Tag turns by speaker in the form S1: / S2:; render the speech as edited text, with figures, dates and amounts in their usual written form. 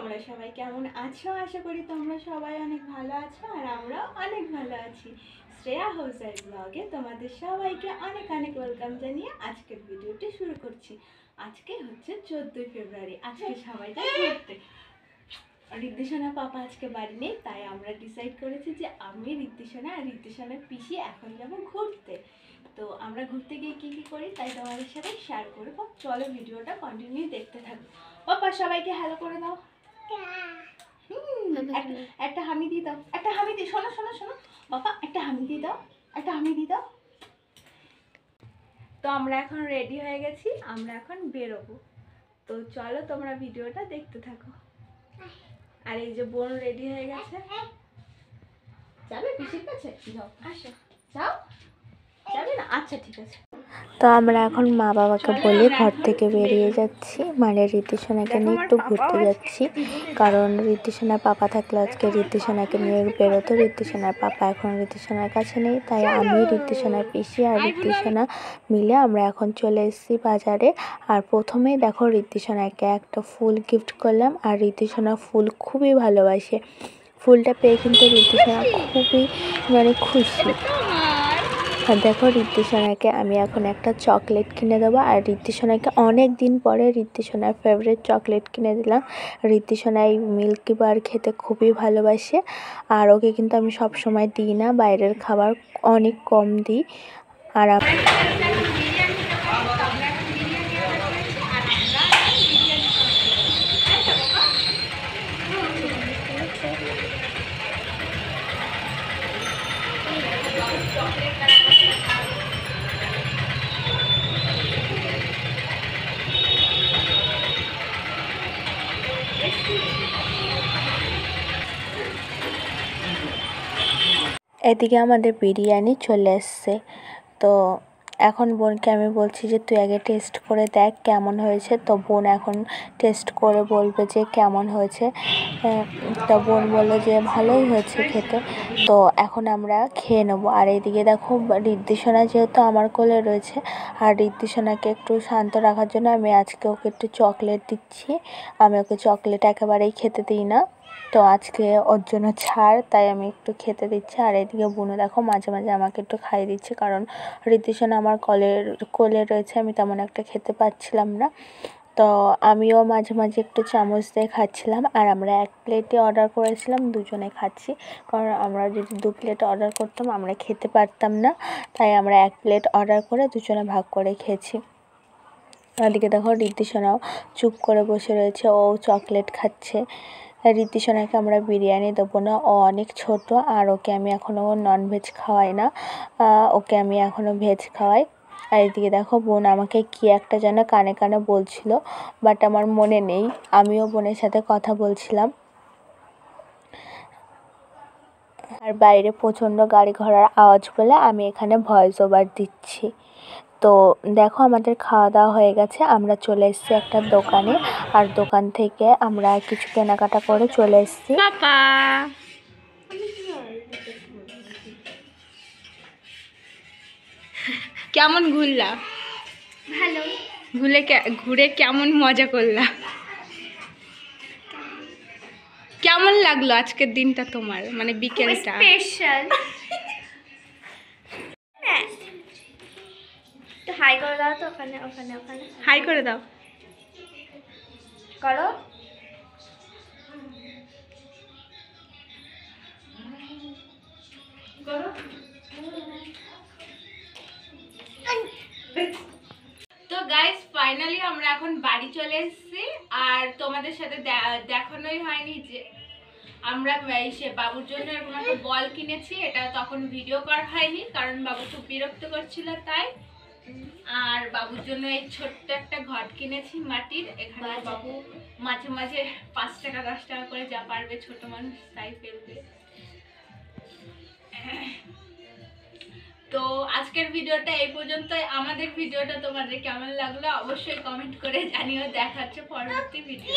S1: তোমরা সবাই কেমন আছো? আশা করি তোমরা সবাই অনেক ভালো আছো আর আমরাও অনেক ভালো আছি। শ্রেয়া হাউসার ব্লগে তোমাদের সবাইকে অনেক অনেক ওয়েলকাম জানিয়ে আজকের ভিডিওটি শুরু করছি। আজকে হচ্ছে 14ই ফেব্রুয়ারি। আজকে সবাই যায় ঘুরতে। ঋদ্ধিসোনা পাপা আজকে বাড়ি নেই, তাই আমরা ডিসাইড করেছি যে আমি, ঋদ্ধিসোনা আর ঋদ্ধিসোনার পিসি এখন যাব ঘুরতে। তো আমরা ঘুরতে গিয়ে কী কী করি তাই তোমাদের সাথে শেয়ার করবো। চলো ভিডিওটা কন্টিনিউ দেখতে থাকো। পাপা সবাইকে হ্যালো করে দাও। একটা হামি দিয়ে দাও, একটা হামি দিয়ে। শোনো শোনো শোনো বাবা, একটা হামি দিয়ে দাও, একটা হামি দিয়ে দাও। তো আমরা এখন রেডি হয়ে গেছি, আমরা এখন বেরোবো। তো চলো তোমরা ভিডিওটা দেখতে থাকো। আর এই যে বোন রেডি হয়ে গেছে, যাবে পিসির কাছে? যাও, আসো, যাও। যাবে না? আচ্ছা ঠিক আছে।
S2: তো আমরা এখন মা বাবাকে বলে ঘর থেকে বেরিয়ে যাচ্ছি, মানে ঋদ্ধিসোনাকে নিয়ে একটু ঘুরতে যাচ্ছি। কারণ ঋদ্ধিসোনার পাপা থাকলে আজকে ঋদ্ধিসোনাকে নিয়ে বেরোতো। ঋদ্ধিসোনার পাপা এখন ঋদ্ধিসোনার কাছে নেই, তাই আমি, ঋদ্ধিসোনার পিসি আর ঋদ্ধিসোনা মিলে আমরা এখন চলে এসেছি বাজারে। আর প্রথমেই দেখো ঋদ্ধিসোনাকে একটা ফুল গিফট করলাম, আর ঋদ্ধিসোনা ফুল খুবই ভালোবাসে। ফুলটা পেয়ে কিন্তু ঋদ্ধিসোনা খুবই খুশি। আর দেখো ঋদ্ধিসোনাকে আমি এখন একটা চকলেট কিনে দেবো, আর ঋদ্ধিসোনাকে অনেক দিন পরে ঋদ্ধিসোনার ফেভারিট চকলেট কিনে দিলাম। ঋদ্ধিসোনা এই মিল্কি বার খেতে খুবই ভালোবাসে, আর ওকে কিন্তু আমি সব সময় দিই না, বাইরের খাবার অনেক কম দিই। আর এদিকে আমাদের বিরিয়ানি চলে এসছে। তো এখন বোনকে আমি বলছি যে তুই আগে টেস্ট করে দেখ কেমন হয়েছে। তো বোন এখন টেস্ট করে বলবে যে কেমন হয়েছে। তো বোন বললো যে ভালোই হয়েছে খেতে। তো এখন আমরা খেয়ে নেবো। আর এইদিকে দেখো ঋদ্ধিসোনা যেহেতু আমার কোলে রয়েছে, আর ঋদ্ধিসোনাকে একটু শান্ত রাখার জন্য আমি আজকে ওকে একটু চকলেট দিচ্ছি। আমি ওকে চকলেট একেবারেই খেতে দিই না, তো আজকে ওর জন্য ছাড়, তাই আমি একটু খেতে দিচ্ছি। আর এদিকে বোনও দেখো মাঝে মাঝে আমাকে একটু খাইয়ে দিচ্ছে, কারণ ঋদ্ধিসোনা আমার কোলে রয়েছে, আমি তেমন একটা খেতে পাচ্ছিলাম না। তো আমিও মাঝে মাঝে একটু চামচ দিয়ে খাচ্ছিলাম। আর আমরা এক প্লেটে অর্ডার করেছিলাম, দুজনে খাচ্ছি, কারণ আমরা যদি 2 প্লেট অর্ডার করতাম আমরা খেতে পারতাম না, তাই আমরা 1 প্লেট অর্ডার করে দুজনে ভাগ করে খেয়েছি। ওদিকে দেখো ঋদ্ধিসোনাও চুপ করে বসে রয়েছে, ও চকলেট খাচ্ছে। ঋদ্ধিসোনাকে আমরা বিরিয়ানি দেবো না, ও অনেক ছোট, আর ওকে আমি এখনও ননভেজ খাওয়াই না, ওকে আমি এখনও ভেজ খাওয়াই। আর এদিকে দেখো বোন আমাকে কি একটা যেন কানে কানে বলছিল, বাট আমার মনে নেই। আমিও বোনের সাথে কথা বলছিলাম। আর বাইরে প্রচণ্ড গাড়ি ঘোড়ার আওয়াজ বলে আমি এখানে ভয়েস ওভার দিচ্ছি। তো দেখো আমাদের খাওয়া দাওয়া হয়ে গেছে, আমরা চলে এসেছি একটা দোকানে, আর দোকান থেকে আমরা কিছু কেনাকাটা করে চলে এসেছি।
S1: পাপা কেমন ঘুরলা?
S3: ভালো।
S1: ঘুরে কেমন মজা করলা? কেমন লাগলো আজকের দিনটা তোমার, মানে বিকেলটা?
S3: স্পেশাল। তো হাই করে দাও তো, ওখানে ওখানে ওখানে
S1: হাই করে দাও।
S3: করো।
S1: তো গাইস ফাইনালি আমরা এখন বাড়ি চলে এসেছি, আর তোমাদের সাথে দেখানোই হয়নি যে আমরা বাবুর জন্য এরকম একটা বল কিনেছি। এটা তখন ভিডিও করা হয়নি, কারণ বাবু খুব বিরক্ত করছিল তাই। আর বাবুর জন্য এই ছোট্ট একটা ঘট কিনেছি মাটির, এখানে বাবু মাঝে মাঝে 5 টাকা 10 টাকা করে যা পারবে, ছোট মানুষ তাই ফেলবে। তো আজকের ভিডিওটা এই পর্যন্তই। আমাদের ভিডিওটা তোমাদের কেমন লাগলো অবশ্যই কমেন্ট করে জানিও। দেখা হচ্ছে পরবর্তী ভিডিও।